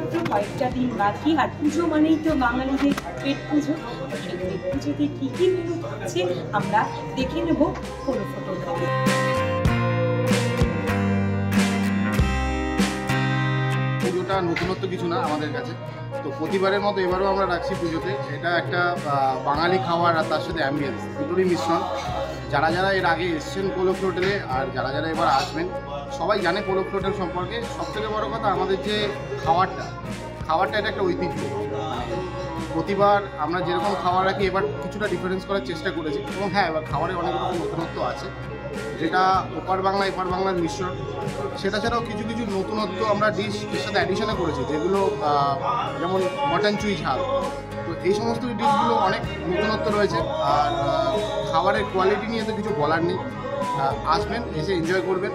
মাত্র কয়েকটা দিন বাকি, আর পুজো মানেই তো বাঙালিদের পেট পুজো। সেই পেট পুজোতে কী কী মেনু থাকছে আমরা দেখে নেব কোনো ফটো। পুজোটা নতুনত্ব কিছু না আমাদের কাছে, তো প্রতিবারের মতো এবারও আমরা রাখছি পুজোতে। এটা একটা বাঙালি খাবার আর তার সাথে অ্যাম্বিয়েন্স দুটোরই মিশ্রণ। যারা যারা এর আগে এসছেন পোলো হোটেলে আর যারা যারা এবার আসবেন সবাই জানে পোলো হোটেল সম্পর্কে। সবথেকে বড় কথা আমাদের যে খাবারটা এটা একটা ঐতিহ্য। প্রতিবার আমরা যেরকম খাবার রাখি এবার কিছুটা ডিফারেন্স করার চেষ্টা করেছি, এবং হ্যাঁ এবার খাবারে অনেক রকম নতুনত্ব আছে, যেটা ওপার বাংলা এপার বাংলার মিশ্রণ। সেটা ছাড়াও কিছু কিছু নতুনত্ব আমরা ডিশ এর সাথে অ্যাডিশনে করেছি, যেগুলো যেমন মটন চুই ঝাল। তো এই সমস্ত ডিশগুলো অনেক নতুনত্ব রয়েছে। আর খাবারের কোয়ালিটি নিয়ে তো কিছু বলার নেই, আসবেন এসে এনজয় করবেন।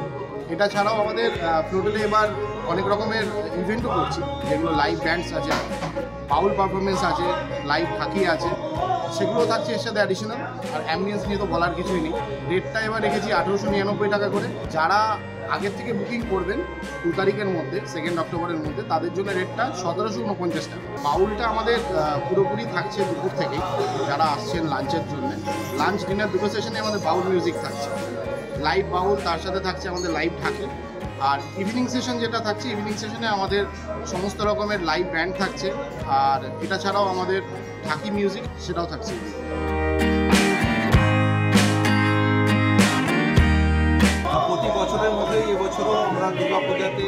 এটা ছাড়াও আমাদের ফ্লোটেলে এবার অনেক রকমের ইভেন্টও করছি, যেগুলো লাইভ ব্যান্ডস আছে, বাউল পারফরমেন্স আছে, লাইভ থাকি আছে, সেগুলো থাকছে এর সাথে অ্যাডিশনাল। আর অ্যাম্বিয়েন্স নিয়ে তো বলার কিছুই নেই। রেটটা এবার রেখেছি 1899 টাকা করে। যারা আগের থেকে বুকিং করবেন 2 তারিখের মধ্যে, 2 অক্টোবরের মধ্যে, তাদের জন্য রেটটা 1749 টাকা। বাউলটা আমাদের পুরোপুরি থাকছে দুপুর থেকেই, যারা আসছেন লাঞ্চের জন্য। লাঞ্চ ডিনার দুটো সেশনে আমাদের বাউল মিউজিক থাকছে, লাইভ বাউল, তার সাথে থাকছে আমাদের লাইভ ঢাকি। আর ইভিনিং সেশন যেটা থাকছে, ইভিনিং সেশনে আমাদের সমস্ত রকমের লাইভ ব্যান্ড থাকছে। আর এটা ছাড়াও আমাদের ঢাকি মিউজিক সেটাও থাকছে। প্রতি বছরের মধ্যে এবছরও আমরা দুর্গাপূজাতে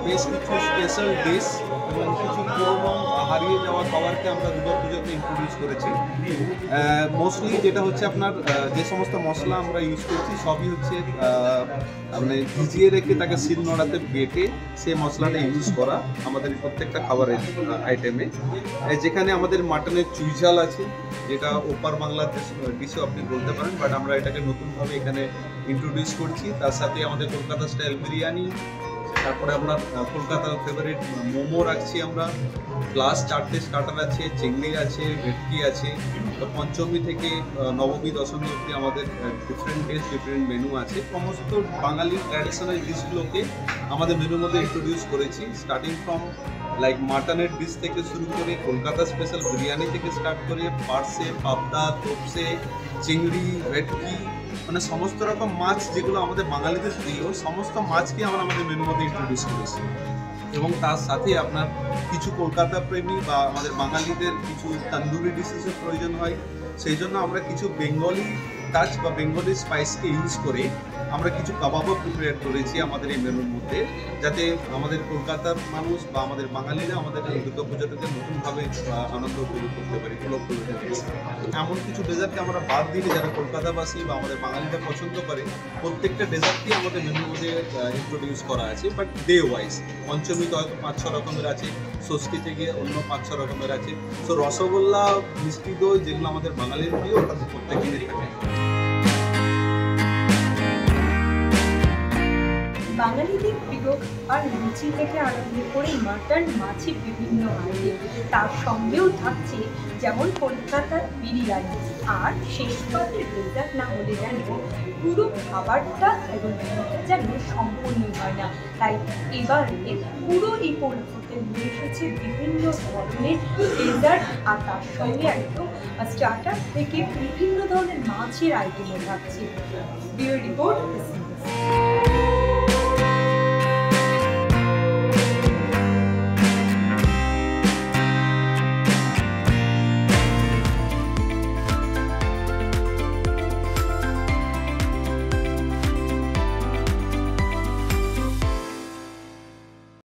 বেশ কিছু স্পেশাল ডিশ এবং কিছু পুরোনো হারিয়ে যাওয়া খাবারকে আমরা দুর্গাপূজাতে ইন্ট্রোডিউস করেছি। মোস্টলি যেটা হচ্ছে আপনার যে সমস্ত মশলা আমরা ইউজ করছি সবই হচ্ছে মানে ভিজিয়ে রেখে তাকে শিলনোড়াতে বেটে সেই মশলাটা ইউজ করা আমাদের প্রত্যেকটা খাবারের আইটেমে। যেখানে আমাদের মাটনের চুইঝাল আছে, যেটা ওপার বাংলার ডিশও আপনি বলতে পারেন, বাট আমরা এটাকে নতুনভাবে এখানে ইন্ট্রোডিউস করছি। তার সাথে আমাদের কলকাতা স্টাইল বিরিয়ানি, তারপরে আপনার কলকাতার ফেভারিট মোমো রাখছি আমরা, প্লাস 4টে স্টার্টার আছে, চিংড়ি আছে, ভেটকি আছে। তো পঞ্চমী থেকে নবমী দশমী অবধি আমাদের ডিফারেন্ট ডিশ, ডিফারেন্ট মেনু আছে। সমস্ত বাঙালি ট্র্যাডিশনাল ডিশগুলোকে আমাদের মেনুর মধ্যে ইন্ট্রোডিউস করেছি, স্টার্টিং ফ্রম লাইক মাটনের ডিশ থেকে শুরু করে কলকাতা স্পেশাল বিরিয়ানি থেকে স্টার্ট করে পার্সে, পাবদা, তোপসে, চিংড়ি, ভেটকি, মানে সমস্ত রকম মাছ যেগুলো আমাদের বাঙালিদের প্রিয়, সমস্ত মাছকে আমরা আমাদের মেনুর মধ্যে ইন্ট্রোডিউস করেছি। এবং তার সাথে আপনার কিছু কলকাতা প্রেমী বা আমাদের বাঙালিদের কিছু তন্দুরি ডিশেসের প্রয়োজন হয়, সেই জন্য আমরা কিছু বেঙ্গলি টাচ বা বেঙ্গলি স্পাইসকে ইউজ করে আমরা কিছু কাবাবও প্রিপেয়ার করেছি আমাদের এই মেনুর মধ্যে, যাতে আমাদের কলকাতার মানুষ বা আমাদের বাঙালিরা আমাদের দুর্গাপূজাটাকে নতুনভাবে আনন্দ উপভোগ করতে পারি উপলব্ধ হতে পেরেছি। এমন কিছু ডেজার্টকে আমরা বাদ দিলে যারা কলকাতাবাসী বা আমাদের বাঙালিরা পছন্দ করে, প্রত্যেকটা ডেজার্টই আমাদের মেনুর মধ্যে ইন্ট্রোডিউস করা আছে, বাট ডে ওয়াইজ। পঞ্চমীতে হয়তো 5-6 রকমের আছে, ষষ্ঠী থেকে অন্য 5-6 রকমের আছে। সো রসগোল্লা, মিষ্টি দই যেগুলো আমাদের বাঙালির প্রিয়, ওটা প্রত্যেক দিনই থাকে। বাঙালিদের প্রিয় আর লুচি থেকে আরম্ভ করে মাটন, মাছের বিভিন্ন আইটেম, তার সঙ্গেও থাকছে যেমন কলকাতার বিরিয়ানি। আর শেষ পাতের ডেজার্ট না হলে যেন পুরো খাবারটা এবং মেনুটা যেন সম্পূর্ণই হয় না। তাই এবারে পুরো এই পরিবর্তন নিয়ে এসেছে বিভিন্ন ধরনের ডেজার্ট, আর তার সঙ্গে একদম স্টার্টার থেকে বিভিন্ন ধরনের মাছের আইটেমও থাকছে। Bureau report.